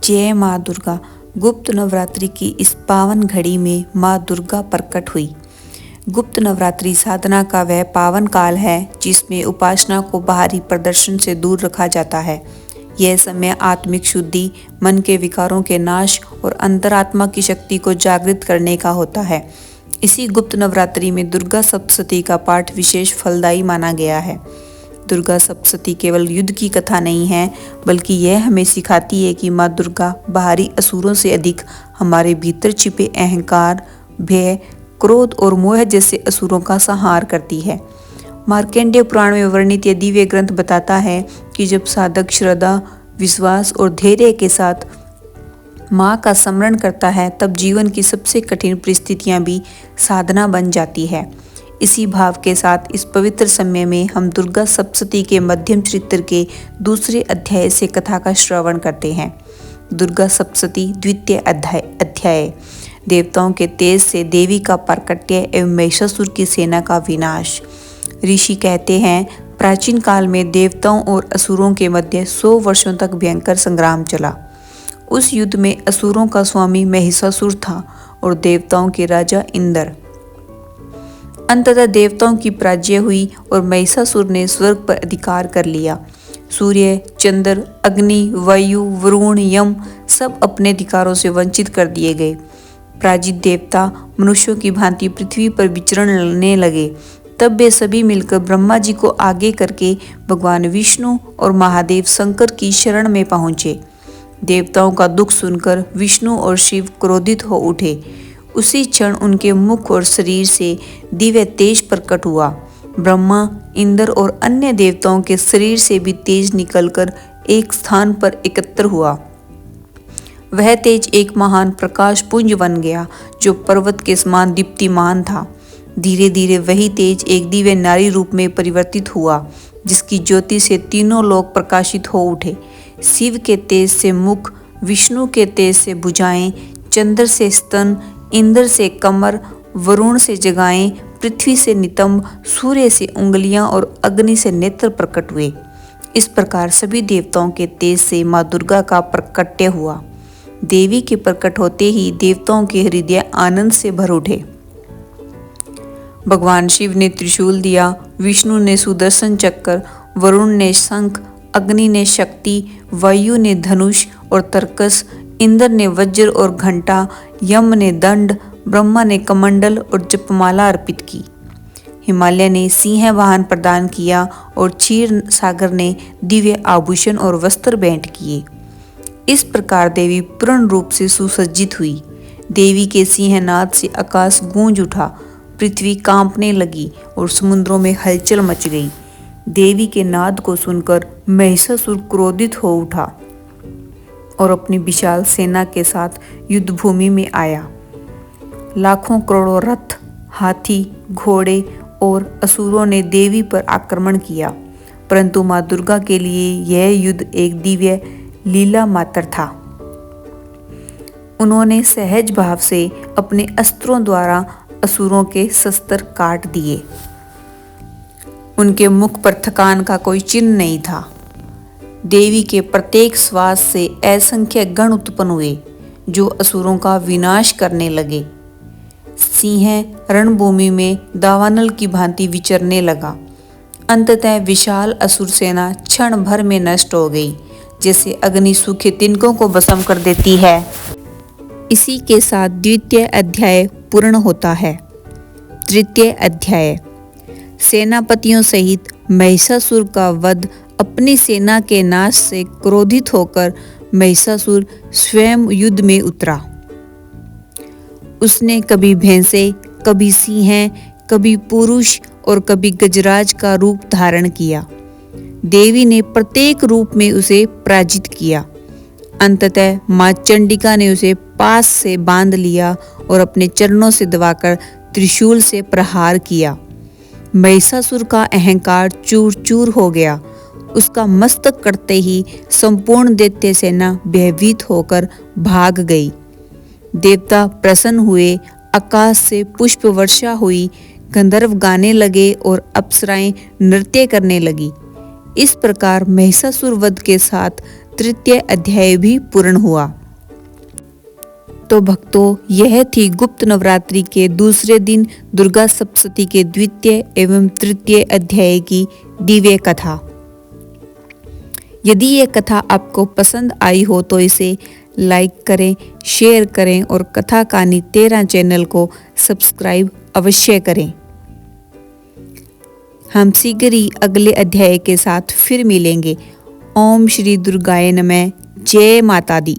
जय माँ दुर्गा। गुप्त नवरात्रि की इस पावन घड़ी में माँ दुर्गा प्रकट हुई। गुप्त नवरात्रि साधना का वह पावन काल है जिसमें उपासना को बाहरी प्रदर्शन से दूर रखा जाता है। यह समय आत्मिक शुद्धि, मन के विकारों के नाश और अंतरात्मा की शक्ति को जागृत करने का होता है। इसी गुप्त नवरात्रि में दुर्गा सप्तशती का पाठ विशेष फलदायी माना गया है। दुर्गा सप्तशती केवल युद्ध की कथा नहीं है, बल्कि यह हमें सिखाती है कि माँ दुर्गा बाहरी असुरों से अधिक हमारे भीतर छिपे अहंकार, भय, क्रोध और मोह जैसे असुरों का संहार करती है। मार्कंडेय पुराण में वर्णित यह दिव्य ग्रंथ बताता है कि जब साधक श्रद्धा, विश्वास और धैर्य के साथ माँ का स्मरण करता है, तब जीवन की सबसे कठिन परिस्थितियाँ भी साधना बन जाती है। इसी भाव के साथ इस पवित्र समय में हम दुर्गा सप्तशती के मध्यम चरित्र के दूसरे अध्याय से कथा का श्रवण करते हैं। दुर्गा सप्तशती द्वितीय अध्याय देवताओं के तेज से देवी का प्राकट्य एवं महिषासुर की सेना का विनाश। ऋषि कहते हैं, प्राचीन काल में देवताओं और असुरों के मध्य 100 वर्षों तक भयंकर संग्राम चला। उस युद्ध में असुरों का स्वामी महिषासुर था और देवताओं के राजा इंद्र। अंततः देवताओं की पराजय हुई और महिषासुर ने स्वर्ग पर अधिकार कर लिया। सूर्य, चंद्र, अग्नि, वायु, वरुण, यम सब अपने अधिकारों से वंचित कर दिए गए। पराजित देवता मनुष्यों की भांति पृथ्वी पर विचरने लगे। तब वे सभी मिलकर ब्रह्मा जी को आगे करके भगवान विष्णु और महादेव शंकर की शरण में पहुंचे। देवताओं का दुख सुनकर विष्णु और शिव क्रोधित हो उठे। उसी क्षण उनके मुख और शरीर से दिव्य तेज प्रकट हुआ। ब्रह्मा, इंद्र और अन्य देवताओं के शरीर से भी तेज निकलकर एक स्थान पर एकत्र हुआ। वह तेज एक महान प्रकाश पुंज बन गया जो पर्वत के समान दीप्तिमान था। धीरे धीरे वही तेज एक दिव्य नारी रूप में परिवर्तित हुआ, जिसकी ज्योति से तीनों लोक प्रकाशित हो उठे। शिव के तेज से मुख, विष्णु के तेज से भुजाएं, चंद्र से स्तन, इंद्र से कमर, वरुण से जगाएं, पृथ्वी से नितंब, सूर्य से उंगलियां और अग्नि से नेत्र प्रकट हुए। इस प्रकार सभी देवताओं के तेज से माँ दुर्गा का प्रकट्य हुआ। देवी के प्रकट होते ही देवताओं के हृदय आनंद से भर उठे। भगवान शिव ने त्रिशूल दिया, विष्णु ने सुदर्शन चक्र, वरुण ने शंख, अग्नि ने शक्ति, वायु ने धनुष और तरकस, इंद्र ने वज्र और घंटा, यम ने दंड, ब्रह्मा ने कमंडल और जपमाला अर्पित की। हिमालय ने सिंह वाहन प्रदान किया और क्षीर सागर ने दिव्य आभूषण और वस्त्र भेंट किए। इस प्रकार देवी पूर्ण रूप से सुसज्जित हुई। देवी के सिंहनाद से आकाश गूंज उठा, पृथ्वी कांपने लगी और समुद्रों में हलचल मच गई। देवी के नाद को सुनकर महिषासुर क्रोधित हो उठा और अपनी विशाल सेना के साथ युद्ध भूमि में आया। लाखों करोड़ों रथ, हाथी, घोड़े और असुरों ने देवी पर आक्रमण किया, परंतु माँ दुर्गा के लिए यह युद्ध एक दिव्य लीला मात्र था। उन्होंने सहज भाव से अपने अस्त्रों द्वारा असुरों के शस्त्र काट दिए। उनके मुख पर थकान का कोई चिन्ह नहीं था। देवी के प्रत्येक श्वास से असंख्य गण उत्पन्न हुए जो असुरों का विनाश करने लगे। सिंह रणभूमि में दावानल की भांति विचरने लगा। अंततः विशाल असुर सेना क्षण भर में नष्ट हो गई, जैसे अग्नि सूखे तिनकों को भस्म कर देती है। इसी के साथ द्वितीय अध्याय पूर्ण होता है। तृतीय अध्याय सेनापतियों सहित महिषासुर का वध। अपनी सेना के नाश से क्रोधित होकर महिषासुर स्वयं युद्ध में उतरा। उसने कभी भैंसे, कभी सिंह, कभी पुरुष और कभी गजराज का रूप धारण किया। देवी ने प्रत्येक रूप में उसे पराजित किया। अंततः माँ चंडिका ने उसे पास से बांध लिया और अपने चरणों से दबाकर त्रिशूल से प्रहार किया। महिषासुर का अहंकार चूर चूर हो गया। उसका मस्तक कटते ही संपूर्ण दैत्य सेना भयभीत होकर भाग गई। देवता प्रसन्न हुए, आकाश से पुष्प वर्षा हुई, गंधर्व गाने लगे और अप्सराएं नृत्य करने लगी। इस प्रकार महिषासुर वध के साथ तृतीय अध्याय भी पूर्ण हुआ। तो भक्तों, यह थी गुप्त नवरात्रि के दूसरे दिन दुर्गा सप्तशती के द्वितीय एवं तृतीय अध्याय की दिव्य कथा। यदि ये कथा आपको पसंद आई हो तो इसे लाइक करें, शेयर करें और कथा कहानी 13 चैनल को सब्सक्राइब अवश्य करें। हम शीघ्र ही अगले अध्याय के साथ फिर मिलेंगे। ओम श्री दुर्गाय नमः। जय माता दी।